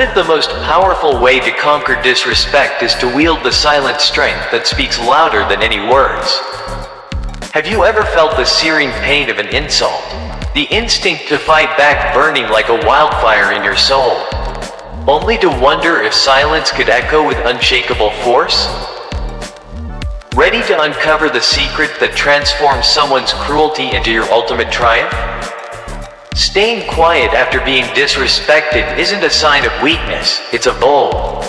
if the most powerful way to conquer disrespect is to wield the silent strength that speaks louder than any words? Have you ever felt the searing pain of an insult? The instinct to fight back burning like a wildfire in your soul, only to wonder if silence could echo with unshakable force? Ready to uncover the secret that transforms someone's cruelty into your ultimate triumph? Staying quiet after being disrespected isn't a sign of weakness, it's a bold,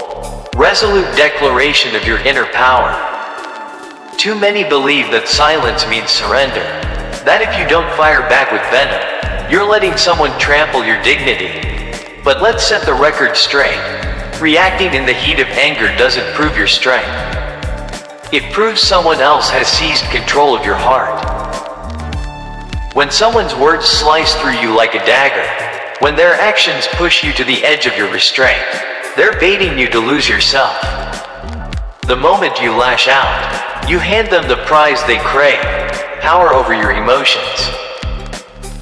resolute declaration of your inner power. Too many believe that silence means surrender, that if you don't fire back with venom, you're letting someone trample your dignity. But let's set the record straight. Reacting in the heat of anger doesn't prove your strength. It proves someone else has seized control of your heart. When someone's words slice through you like a dagger, when their actions push you to the edge of your restraint, they're baiting you to lose yourself. The moment you lash out, you hand them the prize they crave, power over your emotions.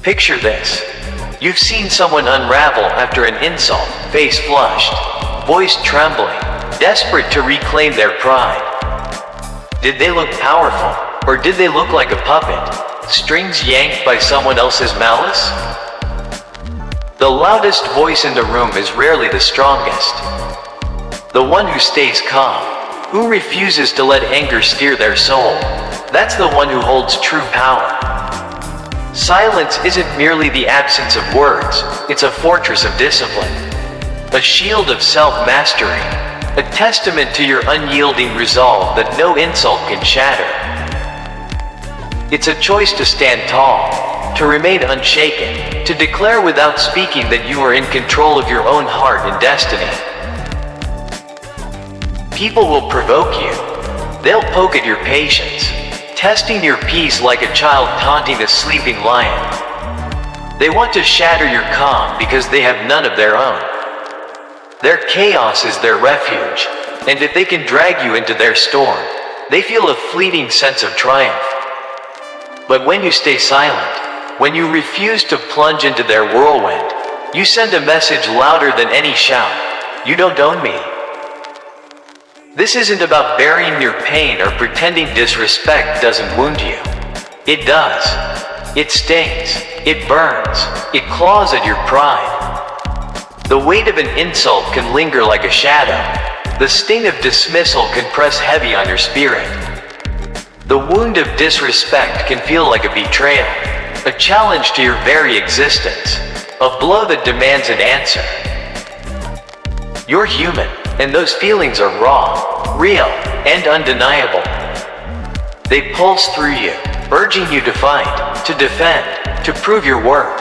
Picture this. You've seen someone unravel after an insult, face flushed, voice trembling, desperate to reclaim their pride. Did they look powerful, or did they look like a puppet, strings yanked by someone else's malice? The loudest voice in the room is rarely the strongest. The one who stays calm, who refuses to let anger steer their soul, that's the one who holds true power. Silence isn't merely the absence of words, it's a fortress of discipline, a shield of self-mastery, a testament to your unyielding resolve that no insult can shatter. It's a choice to stand tall, to remain unshaken, to declare without speaking that you are in control of your own heart and destiny. People will provoke you. They'll poke at your patience, testing your peace like a child taunting a sleeping lion. They want to shatter your calm because they have none of their own. Their chaos is their refuge, and if they can drag you into their storm, they feel a fleeting sense of triumph. But when you stay silent, when you refuse to plunge into their whirlwind, you send a message louder than any shout: you don't own me. This isn't about burying your pain or pretending disrespect doesn't wound you. It does. It stings. It burns. It claws at your pride. The weight of an insult can linger like a shadow. The sting of dismissal can press heavy on your spirit. The wound of disrespect can feel like a betrayal, a challenge to your very existence, a blow that demands an answer. You're human, and those feelings are raw, real, and undeniable. They pulse through you, urging you to fight, to defend, to prove your worth.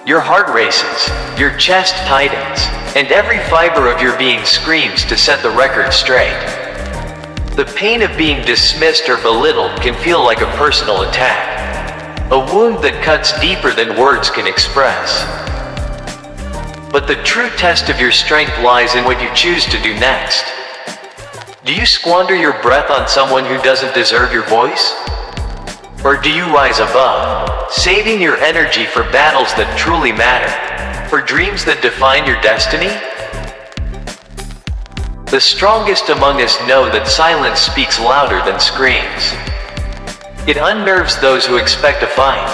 Your heart races, your chest tightens, and every fiber of your being screams to set the record straight. The pain of being dismissed or belittled can feel like a personal attack, a wound that cuts deeper than words can express. But the true test of your strength lies in what you choose to do next. Do you squander your breath on someone who doesn't deserve your voice? Or do you rise above, saving your energy for battles that truly matter, for dreams that define your destiny? The strongest among us know that silence speaks louder than screams. It unnerves those who expect a fight,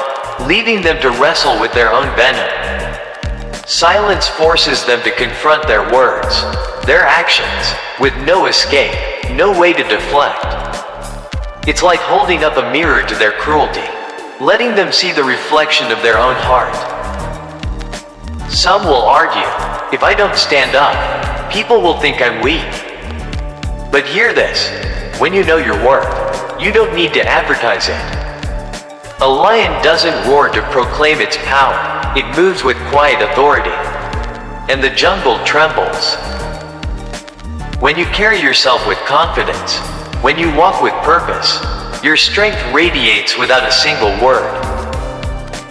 leaving them to wrestle with their own venom. Silence forces them to confront their words, their actions, with no escape, no way to deflect. It's like holding up a mirror to their cruelty, letting them see the reflection of their own heart. Some will argue, if I don't stand up, people will think I'm weak. But hear this, when you know your worth, you don't need to advertise it. A lion doesn't roar to proclaim its power, it moves with quiet authority. And the jungle trembles. When you carry yourself with confidence, when you walk with purpose, your strength radiates without a single word.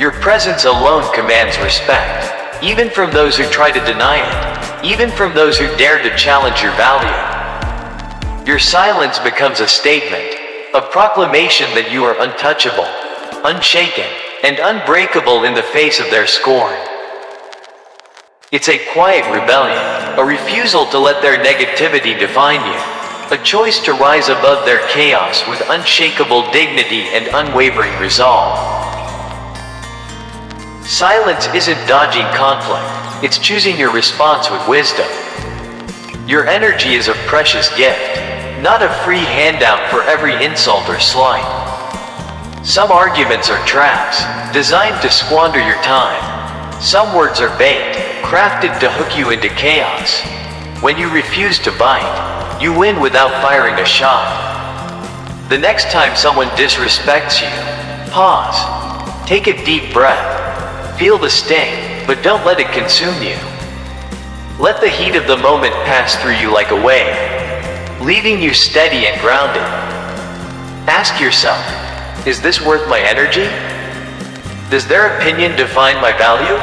Your presence alone commands respect, even from those who try to deny it, even from those who dare to challenge your value. Your silence becomes a statement, a proclamation that you are untouchable, unshaken, and unbreakable in the face of their scorn. It's a quiet rebellion, a refusal to let their negativity define you, a choice to rise above their chaos with unshakable dignity and unwavering resolve. Silence isn't dodging conflict, it's choosing your response with wisdom. Your energy is a precious gift, not a free handout for every insult or slight. Some arguments are traps, designed to squander your time. Some words are bait, crafted to hook you into chaos. When you refuse to bite, you win without firing a shot. The next time someone disrespects you, pause. Take a deep breath. Feel the sting, but don't let it consume you. Let the heat of the moment pass through you like a wave, leaving you steady and grounded. Ask yourself, is this worth my energy? Does their opinion define my value?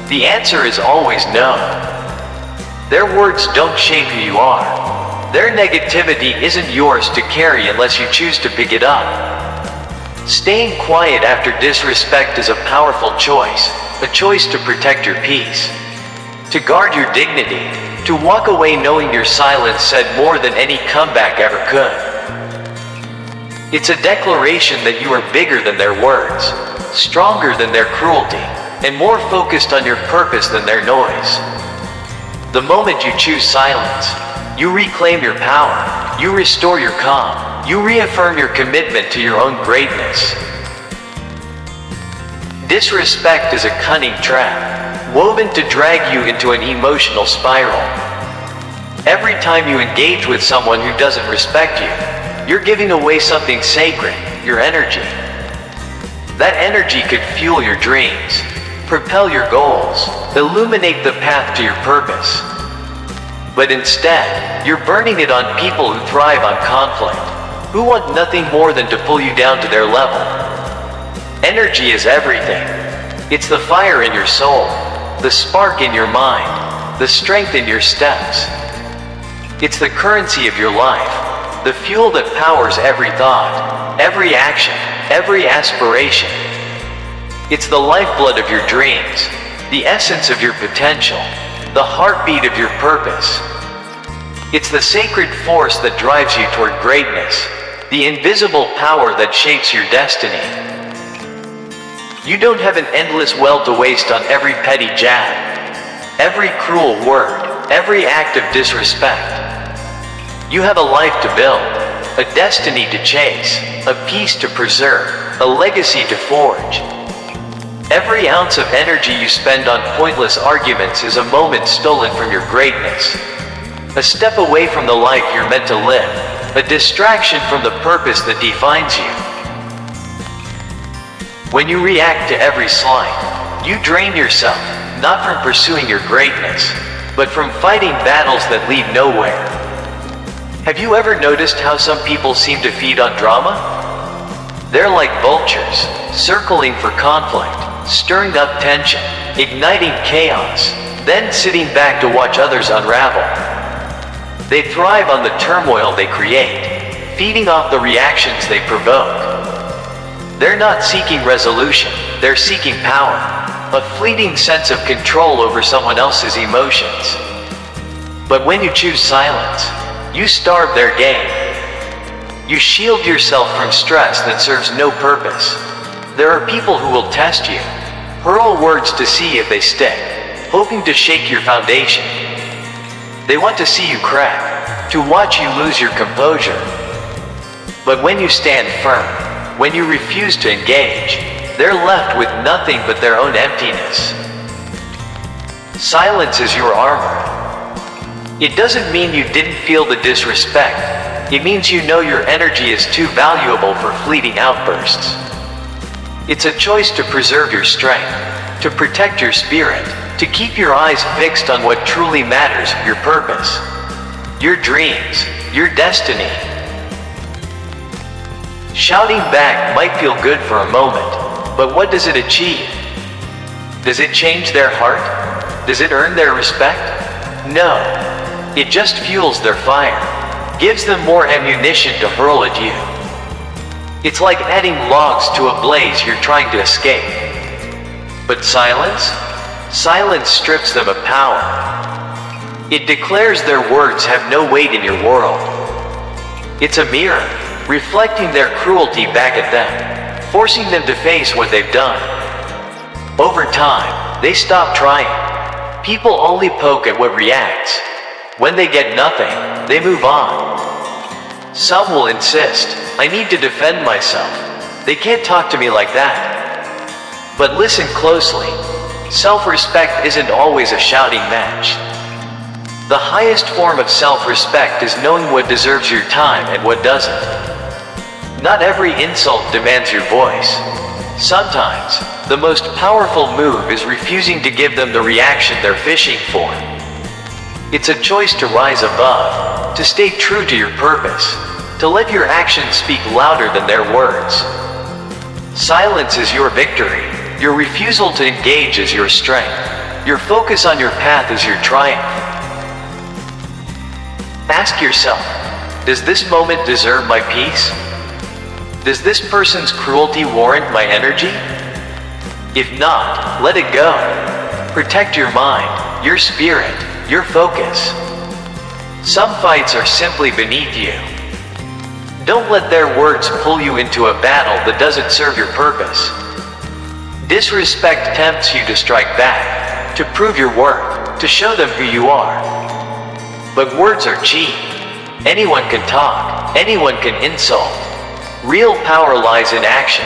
The answer is always no. Their words don't shape who you are. Their negativity isn't yours to carry unless you choose to pick it up. Staying quiet after disrespect is a powerful choice, a choice to protect your peace, to guard your dignity, to walk away knowing your silence said more than any comeback ever could. It's a declaration that you are bigger than their words, stronger than their cruelty, and more focused on your purpose than their noise. The moment you choose silence, you reclaim your power, you restore your calm, you reaffirm your commitment to your own greatness. Disrespect is a cunning trap, woven to drag you into an emotional spiral. Every time you engage with someone who doesn't respect you, you're giving away something sacred, your energy. That energy could fuel your dreams, propel your goals, illuminate the path to your purpose. But instead, you're burning it on people who thrive on conflict, who want nothing more than to pull you down to their level. Energy is everything. It's the fire in your soul, the spark in your mind, the strength in your steps. It's the currency of your life, the fuel that powers every thought, every action, every aspiration. It's the lifeblood of your dreams, the essence of your potential, the heartbeat of your purpose. It's the sacred force that drives you toward greatness, the invisible power that shapes your destiny. You don't have an endless well to waste on every petty jab, every cruel word, every act of disrespect. You have a life to build, a destiny to chase, a peace to preserve, a legacy to forge. Every ounce of energy you spend on pointless arguments is a moment stolen from your greatness. A step away from the life you're meant to live, a distraction from the purpose that defines you. When you react to every slight, you drain yourself, not from pursuing your greatness, but from fighting battles that lead nowhere. Have you ever noticed how some people seem to feed on drama? They're like vultures, circling for conflict, stirring up tension, igniting chaos, then sitting back to watch others unravel. They thrive on the turmoil they create, feeding off the reactions they provoke. They're not seeking resolution, they're seeking power, a fleeting sense of control over someone else's emotions. But when you choose silence, you starve their game. You shield yourself from stress that serves no purpose. There are people who will test you, hurl words to see if they stick, hoping to shake your foundation. They want to see you crack, to watch you lose your composure. But when you stand firm, when you refuse to engage, they're left with nothing but their own emptiness. Silence is your armor. It doesn't mean you didn't feel the disrespect. It means you know your energy is too valuable for fleeting outbursts. It's a choice to preserve your strength, to protect your spirit, to keep your eyes fixed on what truly matters, your purpose, your dreams, your destiny. Shouting back might feel good for a moment, but what does it achieve? Does it change their heart? Does it earn their respect? No. It just fuels their fire, gives them more ammunition to hurl at you. It's like adding logs to a blaze you're trying to escape. But silence? Silence strips them of power. It declares their words have no weight in your world. It's a mirror, reflecting their cruelty back at them, forcing them to face what they've done. Over time, they stop trying. People only poke at what reacts. When they get nothing, they move on. Some will insist, I need to defend myself. They can't talk to me like that. But listen closely. Self-respect isn't always a shouting match. The highest form of self-respect is knowing what deserves your time and what doesn't. Not every insult demands your voice. Sometimes, the most powerful move is refusing to give them the reaction they're fishing for. It's a choice to rise above, to stay true to your purpose, to let your actions speak louder than their words. Silence is your victory. Your refusal to engage is your strength. Your focus on your path is your triumph. Ask yourself, does this moment deserve my peace? Does this person's cruelty warrant my energy? If not, let it go. Protect your mind, your spirit, your focus. Some fights are simply beneath you. Don't let their words pull you into a battle that doesn't serve your purpose. Disrespect tempts you to strike back, to prove your worth, to show them who you are. But words are cheap. Anyone can talk, anyone can insult. Real power lies in action.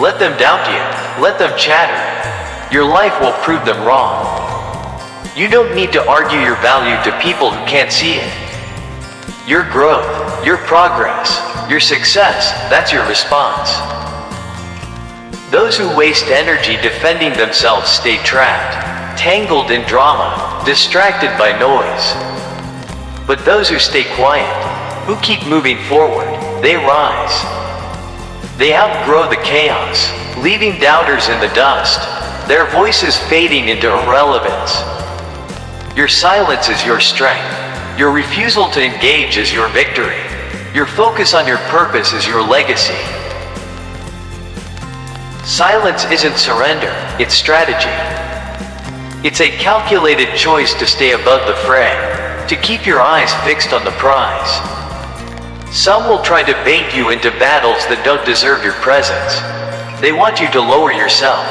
Let them doubt you, let them chatter. Your life will prove them wrong. You don't need to argue your value to people who can't see it. Your growth, your progress, your success, that's your response. Those who waste energy defending themselves stay trapped, tangled in drama, distracted by noise. But those who stay quiet, who keep moving forward, they rise. They outgrow the chaos, leaving doubters in the dust, their voices fading into irrelevance. Your silence is your strength. Your refusal to engage is your victory. Your focus on your purpose is your legacy. Silence isn't surrender, it's strategy. It's a calculated choice to stay above the fray, to keep your eyes fixed on the prize. Some will try to bait you into battles that don't deserve your presence. They want you to lower yourself,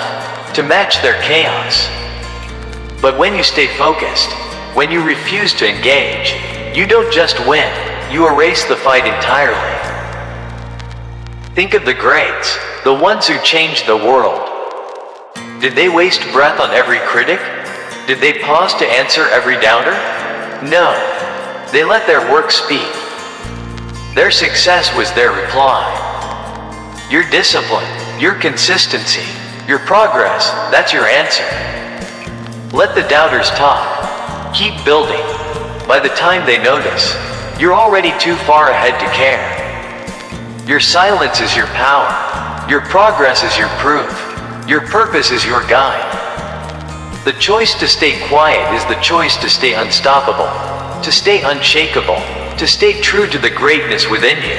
to match their chaos. But when you stay focused, when you refuse to engage, you don't just win, you erase the fight entirely. Think of the greats, the ones who changed the world. Did they waste breath on every critic? Did they pause to answer every doubter? No. They let their work speak. Their success was their reply. Your discipline, your consistency, your progress, that's your answer. Let the doubters talk. Keep building. By the time they notice, you're already too far ahead to care. Your silence is your power. Your progress is your proof. Your purpose is your guide. The choice to stay quiet is the choice to stay unstoppable, to stay unshakable, to stay true to the greatness within you.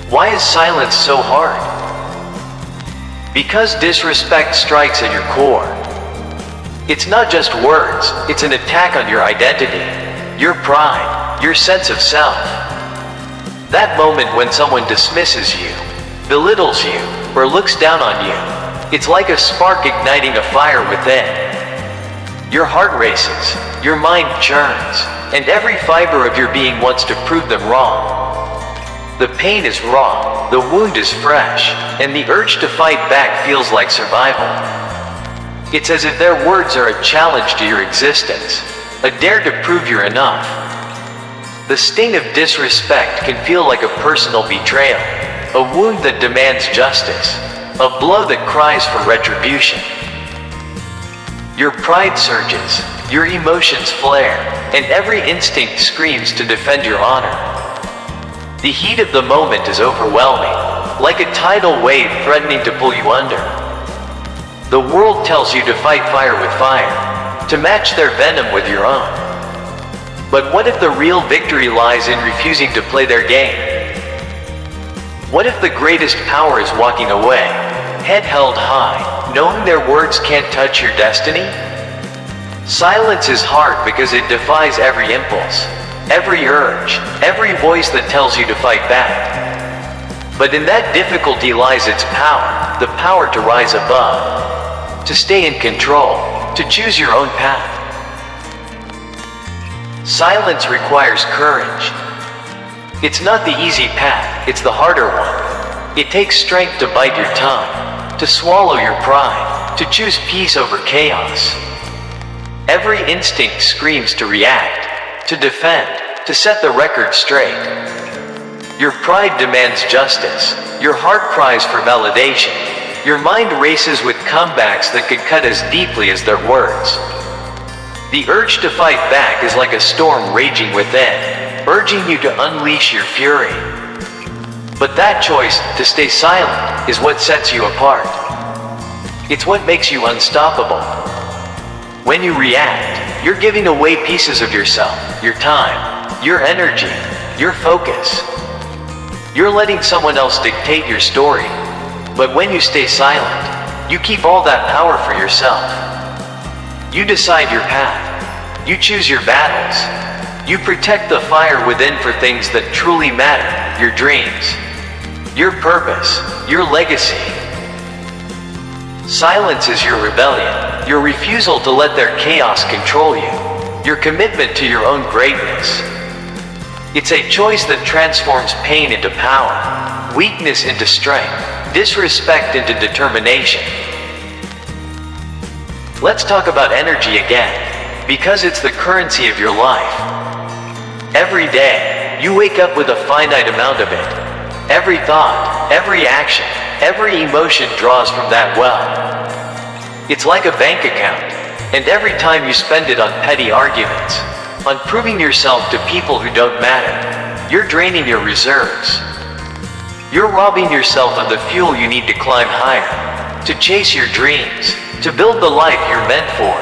Why is silence so hard? Because disrespect strikes at your core. It's not just words, it's an attack on your identity, your pride, your sense of self. That moment when someone dismisses you, belittles you, or looks down on you, it's like a spark igniting a fire within. Your heart races, your mind churns, and every fiber of your being wants to prove them wrong. The pain is raw, the wound is fresh, and the urge to fight back feels like survival. It's as if their words are a challenge to your existence, a dare to prove you're enough. The sting of disrespect can feel like a personal betrayal, a wound that demands justice, a blow that cries for retribution. Your pride surges, your emotions flare, and every instinct screams to defend your honor. The heat of the moment is overwhelming, like a tidal wave threatening to pull you under. The world tells you to fight fire with fire, to match their venom with your own. But what if the real victory lies in refusing to play their game? What if the greatest power is walking away, head held high, knowing their words can't touch your destiny? Silence is hard because it defies every impulse, every urge, every voice that tells you to fight back. But in that difficulty lies its power, the power to rise above, to stay in control, to choose your own path. Silence requires courage. It's not the easy path, it's the harder one. It takes strength to bite your tongue, to swallow your pride, to choose peace over chaos. Every instinct screams to react, to defend, to set the record straight. Your pride demands justice, your heart cries for validation, your mind races with comebacks that could cut as deeply as their words. The urge to fight back is like a storm raging within, urging you to unleash your fury. But that choice, to stay silent, is what sets you apart. It's what makes you unstoppable. When you react, you're giving away pieces of yourself, your time, your energy, your focus. You're letting someone else dictate your story. But when you stay silent, you keep all that power for yourself. You decide your path. You choose your battles. You protect the fire within for things that truly matter, your dreams, your purpose, your legacy. Silence is your rebellion, your refusal to let their chaos control you, your commitment to your own greatness. It's a choice that transforms pain into power, weakness into strength, disrespect into determination. Let's talk about energy again, because it's the currency of your life. Every day, you wake up with a finite amount of it. Every thought, every action, every emotion draws from that well. It's like a bank account, and every time you spend it on petty arguments, on proving yourself to people who don't matter, you're draining your reserves. You're robbing yourself of the fuel you need to climb higher, to chase your dreams, to build the life you're meant for.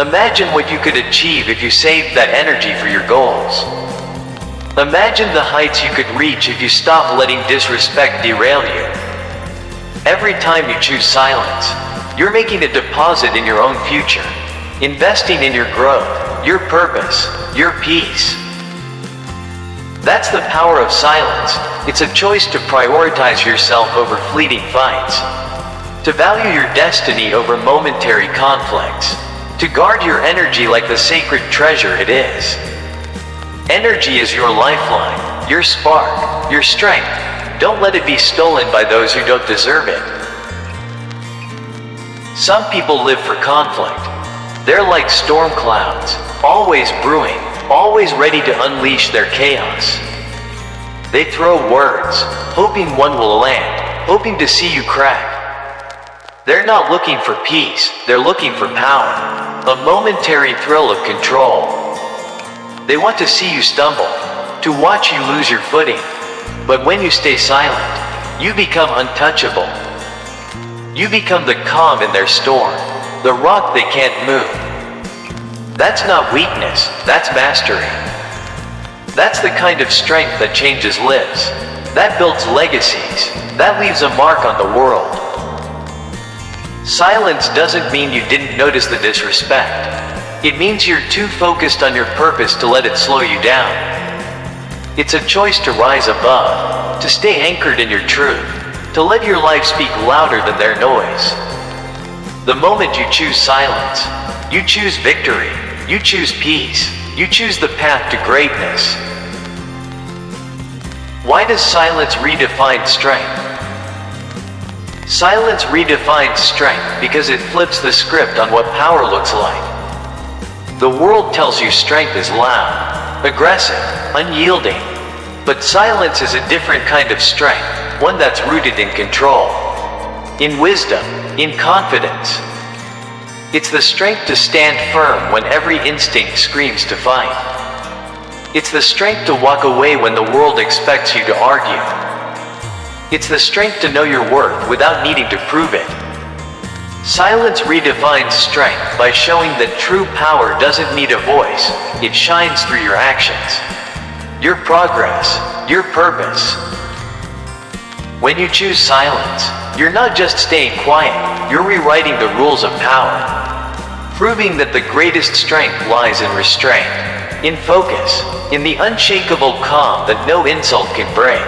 Imagine what you could achieve if you saved that energy for your goals. Imagine the heights you could reach if you stopped letting disrespect derail you. Every time you choose silence, you're making a deposit in your own future, investing in your growth, your purpose, your peace. That's the power of silence. It's a choice to prioritize yourself over fleeting fights, to value your destiny over momentary conflicts, to guard your energy like the sacred treasure it is. Energy is your lifeline, your spark, your strength. Don't let it be stolen by those who don't deserve it. Some people live for conflict. They're like storm clouds, always brewing, always ready to unleash their chaos. They throw words, hoping one will land, hoping to see you crack. They're not looking for peace, they're looking for power, a momentary thrill of control. They want to see you stumble, to watch you lose your footing. But when you stay silent, you become untouchable. You become the calm in their storm, the rock they can't move. That's not weakness, that's mastery. That's the kind of strength that changes lives, that builds legacies, that leaves a mark on the world. Silence doesn't mean you didn't notice the disrespect. It means you're too focused on your purpose to let it slow you down. It's a choice to rise above, to stay anchored in your truth, to let your life speak louder than their noise. The moment you choose silence, you choose victory, you choose peace, you choose the path to greatness. Why does silence redefine strength? Silence redefines strength because it flips the script on what power looks like. The world tells you strength is loud, aggressive, unyielding. But silence is a different kind of strength, one that's rooted in control, in wisdom, in confidence. It's the strength to stand firm when every instinct screams to fight. It's the strength to walk away when the world expects you to argue. It's the strength to know your worth without needing to prove it. Silence redefines strength by showing that true power doesn't need a voice, it shines through your actions, your progress, your purpose. When you choose silence, you're not just staying quiet, you're rewriting the rules of power, proving that the greatest strength lies in restraint, in focus, in the unshakable calm that no insult can break.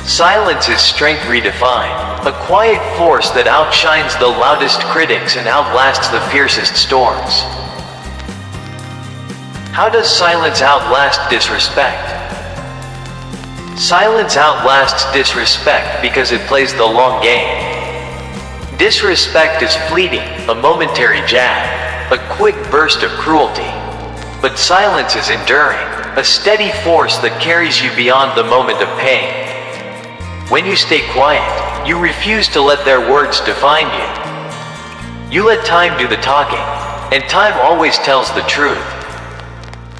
Silence is strength redefined, a quiet force that outshines the loudest critics and outlasts the fiercest storms. How does silence outlast disrespect? Silence outlasts disrespect because it plays the long game. Disrespect is fleeting, a momentary jab, a quick burst of cruelty. But silence is enduring, a steady force that carries you beyond the moment of pain. When you stay quiet, you refuse to let their words define you. You let time do the talking, and time always tells the truth.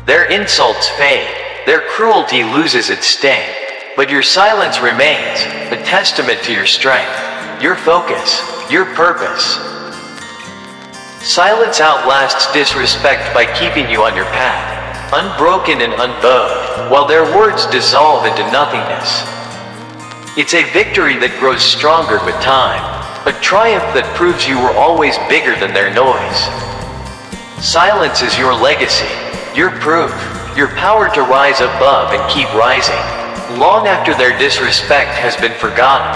Their insults fade, their cruelty loses its sting, but your silence remains, a testament to your strength, your focus, your purpose. Silence outlasts disrespect by keeping you on your path, unbroken and unbowed, while their words dissolve into nothingness. It's a victory that grows stronger with time, a triumph that proves you were always bigger than their noise. Silence is your legacy, your proof, your power to rise above and keep rising, long after their disrespect has been forgotten.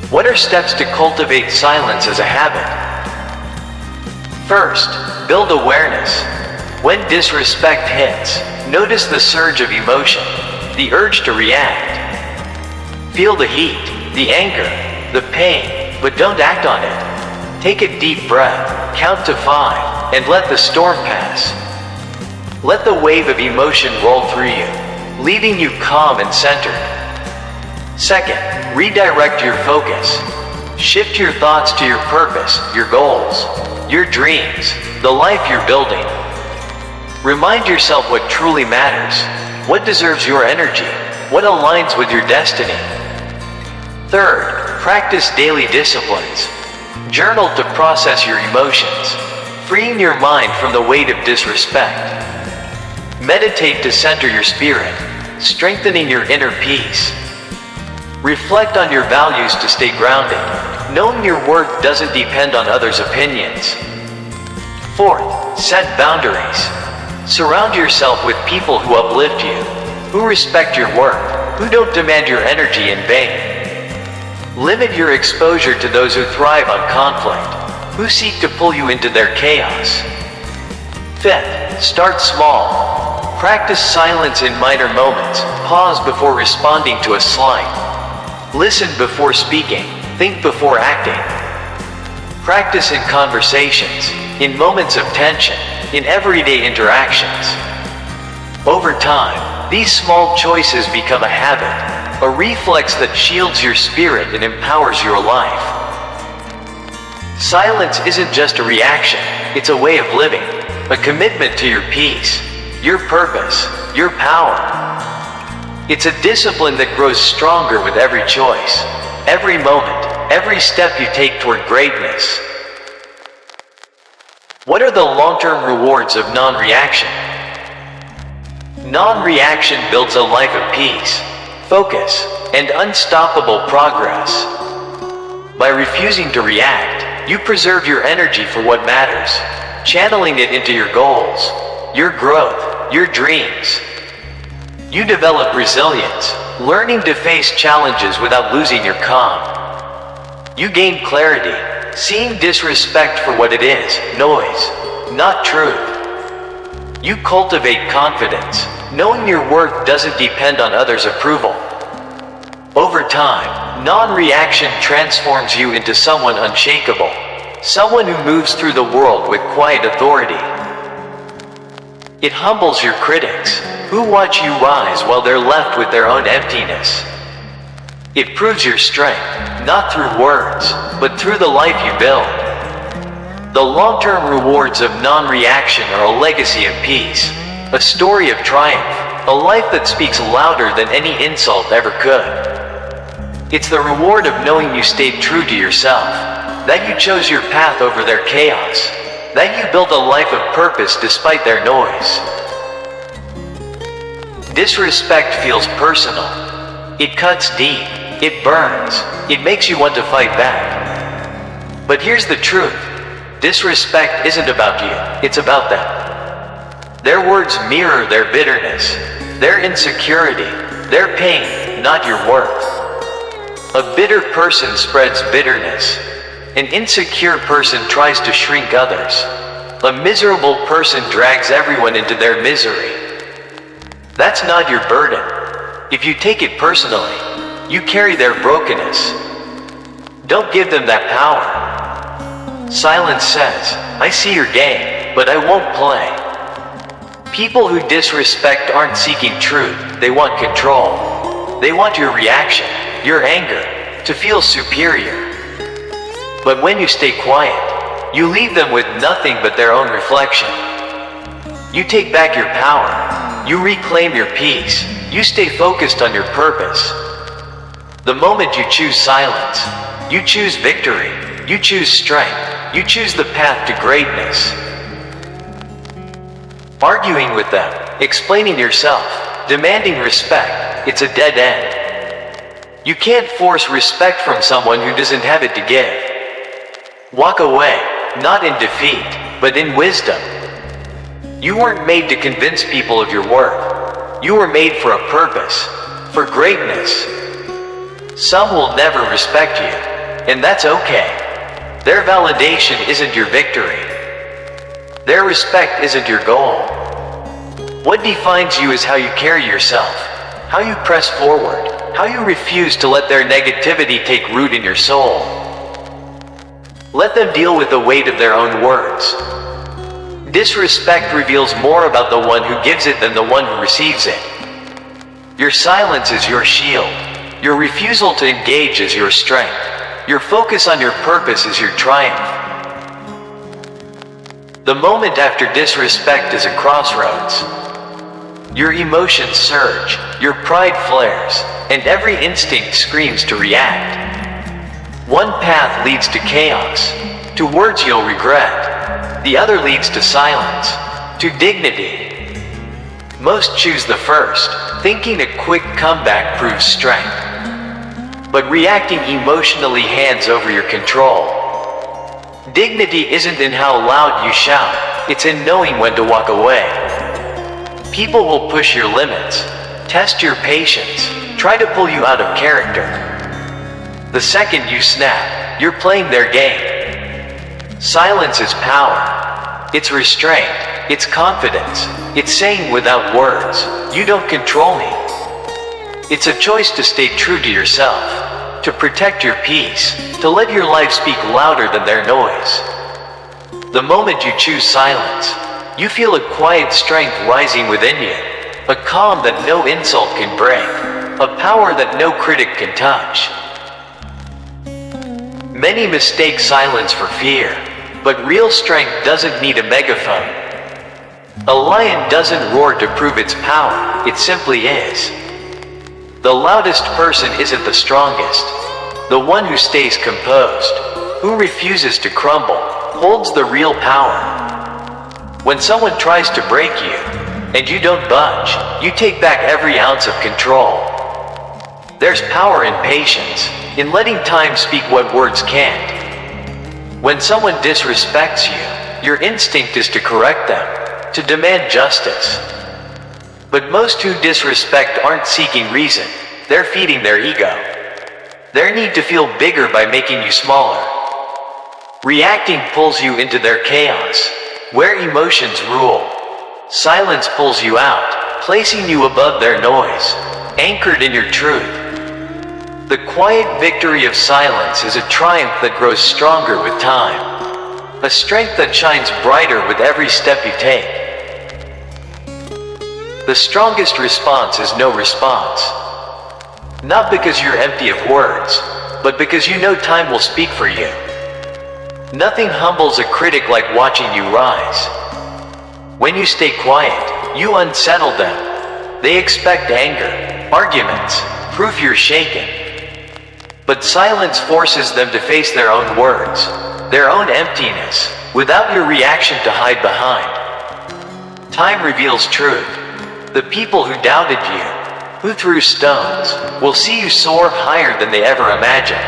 What are steps to cultivate silence as a habit? First, build awareness. When disrespect hits, notice the surge of emotion, the urge to react. Feel the heat, the anger, the pain, but don't act on it. Take a deep breath, count to 5, and let the storm pass. Let the wave of emotion roll through you, leaving you calm and centered. Second, redirect your focus. Shift your thoughts to your purpose, your goals, your dreams, the life you're building. Remind yourself what truly matters, what deserves your energy, what aligns with your destiny. Third, practice daily disciplines. Journal to process your emotions, freeing your mind from the weight of disrespect. Meditate to center your spirit, strengthening your inner peace. Reflect on your values to stay grounded, knowing your worth doesn't depend on others' opinions. Fourth, set boundaries. Surround yourself with people who uplift you, who respect your worth, who don't demand your energy in vain. Limit your exposure to those who thrive on conflict, who seek to pull you into their chaos. Fifth, start small. Practice silence in minor moments. Pause before responding to a slight. Listen before speaking. Think before acting. Practice in conversations, in moments of tension, in everyday interactions. Over time, these small choices become a habit, a reflex that shields your spirit and empowers your life. Silence isn't just a reaction, it's a way of living, a commitment to your peace, your purpose, your power. It's a discipline that grows stronger with every choice, every moment, every step you take toward greatness. What are the long-term rewards of non-reaction? Non-reaction builds a life of peace, focus, and unstoppable progress. By refusing to react, you preserve your energy for what matters, channeling it into your goals, your growth, your dreams. You develop resilience, learning to face challenges without losing your calm. You gain clarity, seeing disrespect for what it is, noise, not truth. You cultivate confidence, knowing your worth doesn't depend on others' approval. Over time, non-reaction transforms you into someone unshakable, someone who moves through the world with quiet authority. It humbles your critics, who watch you rise while they're left with their own emptiness. It proves your strength, not through words, but through the life you build. The long-term rewards of non-reaction are a legacy of peace, a story of triumph, a life that speaks louder than any insult ever could. It's the reward of knowing you stayed true to yourself, that you chose your path over their chaos, that you built a life of purpose despite their noise. Disrespect feels personal. It cuts deep, It burns. It makes you want to fight back. But here's the truth. Disrespect isn't about you, it's about them. Their words mirror their bitterness, their insecurity, their pain, not your worth. A bitter person spreads bitterness. An insecure person tries to shrink others. A miserable person drags everyone into their misery. That's not your burden. If you take it personally, you carry their brokenness. Don't give them that power. Silence says, I see your game, but I won't play. People who disrespect aren't seeking truth, they want control. They want your reaction, your anger, to feel superior. But when you stay quiet, you leave them with nothing but their own reflection. You take back your power, you reclaim your peace, you stay focused on your purpose. The moment you choose silence, you choose victory, you choose strength. You choose the path to greatness. Arguing with them, explaining yourself, demanding respect, it's a dead end. You can't force respect from someone who doesn't have it to give. Walk away, not in defeat, but in wisdom. You weren't made to convince people of your worth. You were made for a purpose, for greatness. Some will never respect you, and that's okay. Their validation isn't your victory. Their respect isn't your goal. What defines you is how you carry yourself, how you press forward, how you refuse to let their negativity take root in your soul. Let them deal with the weight of their own words. Disrespect reveals more about the one who gives it than the one who receives it. Your silence is your shield. Your refusal to engage is your strength. Your focus on your purpose is your triumph. The moment after disrespect is a crossroads. Your emotions surge, your pride flares, and every instinct screams to react. One path leads to chaos, to words you'll regret. The other leads to silence, to dignity. Most choose the first, thinking a quick comeback proves strength. But reacting emotionally hands over your control. Dignity isn't in how loud you shout, it's in knowing when to walk away. People will push your limits, test your patience, try to pull you out of character. The second you snap, you're playing their game. Silence is power. It's restraint. It's confidence. It's saying without words, you don't control me. It's a choice to stay true to yourself, to protect your peace, to let your life speak louder than their noise. The moment you choose silence, you feel a quiet strength rising within you, a calm that no insult can break, a power that no critic can touch. Many mistake silence for fear, but real strength doesn't need a megaphone. A lion doesn't roar to prove its power, it simply is. The loudest person isn't the strongest. The one who stays composed, who refuses to crumble, holds the real power. When someone tries to break you, and you don't budge, you take back every ounce of control. There's power in patience, in letting time speak what words can't. When someone disrespects you, your instinct is to correct them, to demand justice. But most who disrespect aren't seeking reason, they're feeding their ego. Their need to feel bigger by making you smaller. Reacting pulls you into their chaos, where emotions rule. Silence pulls you out, placing you above their noise, anchored in your truth. The quiet victory of silence is a triumph that grows stronger with time, a strength that shines brighter with every step you take. The strongest response is no response. Not because you're empty of words, but because you know time will speak for you. Nothing humbles a critic like watching you rise. When you stay quiet, you unsettle them. They expect anger, arguments, proof you're shaken. But silence forces them to face their own words, their own emptiness, without your reaction to hide behind. Time reveals truth. The people who doubted you, who threw stones, will see you soar higher than they ever imagined.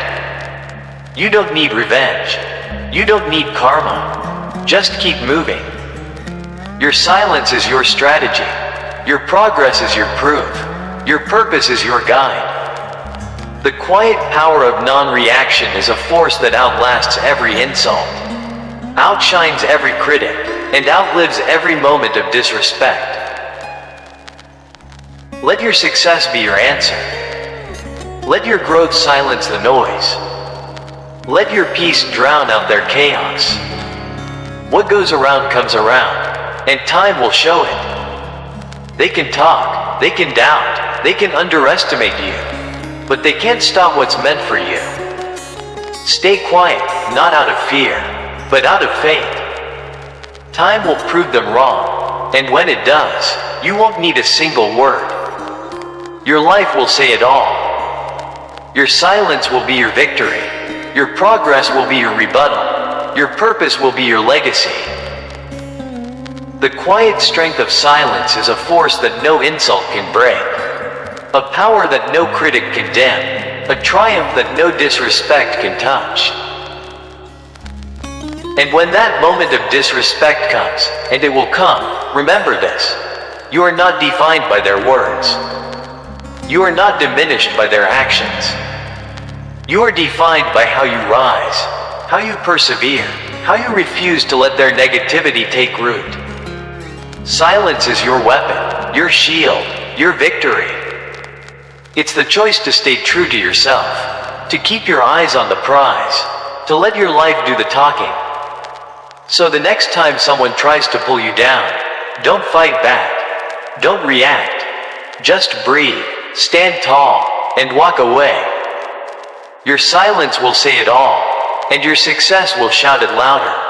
You don't need revenge. You don't need karma. Just keep moving. Your silence is your strategy. Your progress is your proof. Your purpose is your guide. The quiet power of non-reaction is a force that outlasts every insult, outshines every critic, and outlives every moment of disrespect. Let your success be your answer. Let your growth silence the noise. Let your peace drown out their chaos. What goes around comes around, and time will show it. They can talk, they can doubt, they can underestimate you, but they can't stop what's meant for you. Stay quiet, not out of fear, but out of faith. Time will prove them wrong, and when it does, you won't need a single word. Your life will say it all. Your silence will be your victory. Your progress will be your rebuttal. Your purpose will be your legacy. The quiet strength of silence is a force that no insult can break. A power that no critic can dim. A triumph that no disrespect can touch. And when that moment of disrespect comes, and it will come, remember this. You are not defined by their words. You are not diminished by their actions. You are defined by how you rise, how you persevere, how you refuse to let their negativity take root. Silence is your weapon, your shield, your victory. It's the choice to stay true to yourself, to keep your eyes on the prize, to let your life do the talking. So the next time someone tries to pull you down, don't fight back, don't react, just breathe, stand tall, and walk away. Your silence will say it all, and your success will shout it louder.